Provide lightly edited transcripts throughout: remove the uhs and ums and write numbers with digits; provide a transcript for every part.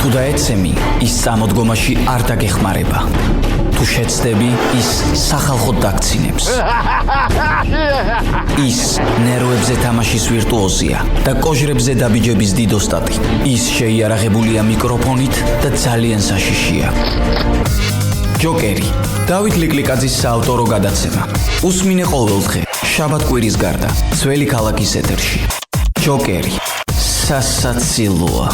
თუ დაეცემი, ის წამოდგომაში არ დაგეხმარება. თუ შეცდები, ის სახალხოდ დაგცინებს. ის ნერვებზე თამაშის ვირტუოზია და კოჟრებზე დაბიჯების დიდოსტატი. ის შეიარაღებულია მიკროფონით და ძალიან საშიშია. ჯოკერი, დავით ლიკლიკაძის საავტორო გადაცემა. უსმინე ყოველდღე, შაბათ-კვირის გარდა, ძველი ქალაქის ეთერში. ჯოკერი, სასაცილოა.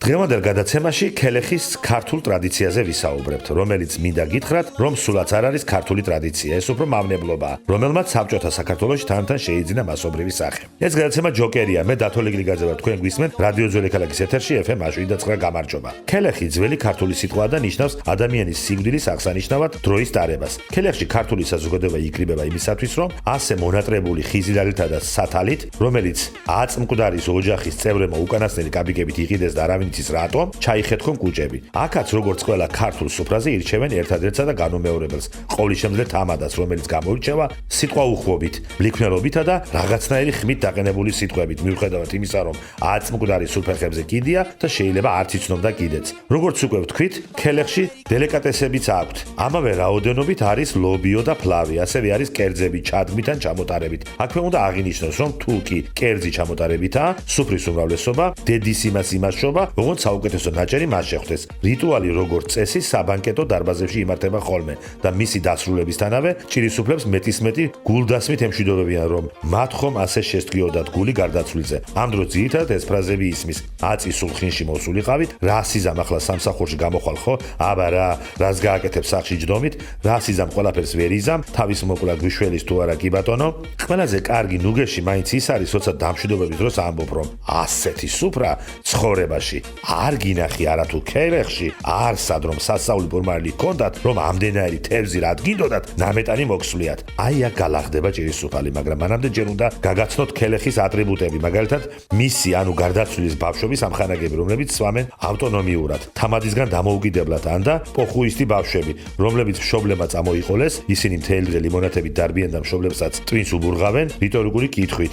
დღევანდელ გადაცემაში ქელეხის ქართულ ტრადიციაზე ვისაუბრებთ, რომელიც მინდა გითხრათ, რომ სულაც არ არის ქართული ტრადიცია, ეს უფრო მავნებლობაა, რომელმაც საბჭოთა საქართველოში თანდათან შეიძინა მასობრივი სახე. ეს გადაცემა ჯოკერია, მე დათო ლიკლიკაძე ვარ, თქვენ გვისმენთ რადიო ძველი ქალაქის ეთერში FM 7.9 გამარჯობა. ქელეხი ძველი ქართული სიტყვაა და ნიშნავს ადამიანის სიკვდილის აღსანიშნავად დროის ტარებას. ქელეხში ქართული საზოგადოება იკრიბება იმისათვის, რომ ასე მონატრებული ხიზილალითა და სათალით, რომელიც აწმკვდარის ოჯახის წევრებმა უკანასკნელი კაპიკებით იყიდეს და არავინ რატომ ჩაიხეთქონ კუჭები. აქაც როგორც ყველა ქართულ სუფრაზე ირჩევენ ერთადერთსა და განუმეორებელს, ყოვლისშემძლე თამადას, რომელიც გამოირჩევა სიტყვა უხვობით, ბლიქნელობითა და რაღაცნაირი ხმით დაყენებული სიტყვებით, მიუხედავად იმისა, რომ აწმკვდარი სუფერხებზე კიდია და შეიძლება არც იცნობდა კიდეც. როგორც უკვე ვთქვით, ქელეხში დელიკატესებიც აქვთ. ამავე რაოდენობით არის ლობიო და ფლავი, ასევე არის კერძები ჩადმით ან ჩამოტარებით. აქვე უნდა აღინიშნოს, რომ თუ კი კერძი ჩამოტარებითაა, სუფრის უმრავლესობა დედის იმაშობა, როგორც საუკეთესო ნაჭერი მას შეხვდეს. რიტუალი როგორც წესი საბანკეტო დარბაზებში იმართება ხოლმე და მისი დასრულებისთანავე ჭირისუფლებს მეტისმეტი გულდასმით ემშვიდობებიან, რომ მათ ხომ ასე შესტგიოდათ გული გარდაცვლილზე. ამ დროს ძირითადად ეს ფრაზები ისმის: აწი სულ ხინში მოსულიყავით, რა სიზამ ახლა სამსახურში გამოხვალ ხო? აბა რა, რას გააკეთებ სახში ჯდომით, რა სიზამ ყველაფერს ვერ იზამ, თავის მოკლა გვიშველის თუ არა კი ბატონო. ყველაზე კარგი ნუგეში მაინც ის არის, როცა დამშვიდობების დროს ამბობ, რომ ასეთი სუფრა ცხოვრებაში არ გინახი არათუ ქელეხში, არსად რომ სასწაული პორმალი ჰქონდათ, რომ ამდენაირი თევზი რა გინდოდათ, ნამეტანი მოქსვლიათ. აი აქ გალახდება ჭირისუფალი, მაგრამ მანამდე ჯერ უნდა გაგაცნოთ ქელეხის ატრიბუტები, მაგალითად, მისი ანუ გარდაცვლილის ბავშვების ამხანაგები, რომლებიც სვამენ ავტონომიურად, თამადისგან დამოუკიდებლად, ან და პოხუისტი ბავშვები, რომლებიც მშობლებმა წამოიყოლეს, ისინი მთელი დღე ლიმონათებით დარბიან და მშობლებსაც ტვინს უბურღავენ რიტორიკული კითხვით.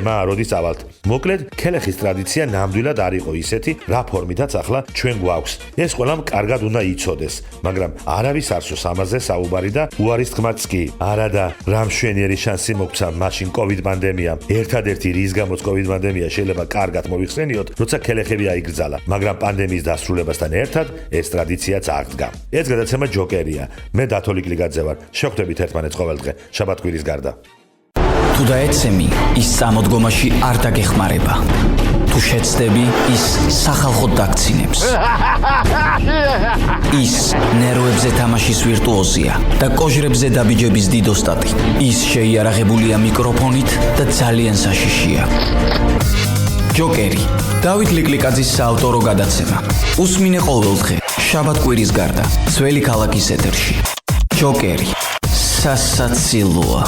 მა, როდის წავალთ? მოკლედ, ქელეხის ტრადიცია ნამდვილად არ იყო ისეთი, რა ფორმითაც ახლა ჩვენ გვაქვს. ეს ყველამ კარგად უნდა იცოდეს, მაგრამ არავის არ სურს ამაზე საუბარი და უარის თქმაც კი. არა და რა მშვენიერი შანსი მოგცა მაშინ COVID პანდემიამ. ერთადერთი რის გამოც COVID პანდემია შეიძლება კარგად მოიხსენიოთ, როცა ქელეხები აიგრძალა, მაგრამ პანდემიის დასრულებასთან ერთად ეს ტრადიციაც აღდგა. ეს გადაცემა ჯოკერია. მე დათო ლიკლიკაძე ვარ. შევხვდებით ერთმანეთს ყოველდღე, შაბათ-კვირის გარდა. თუ დაეცემი, ის წამოდგომაში არ დაგეხმარება. თუ შეცდები, ის სახალხოდ დაგცინებს. ის ნერვებზე თამაშის ვირტუოზია და კოჟრებზე დაბიჯების დიდოსტატი. ის შეიარაღებულია მიკროფონით და ძალიან საშიშია. ჯოკერი, დავით ლიკლიკაძის საავტორო გადაცემა. უსმინე ყოველდღე, შაბათ-კვირის გარდა, ძველი ქალაქის ეთერში. ჯოკერი, სასაცილოა.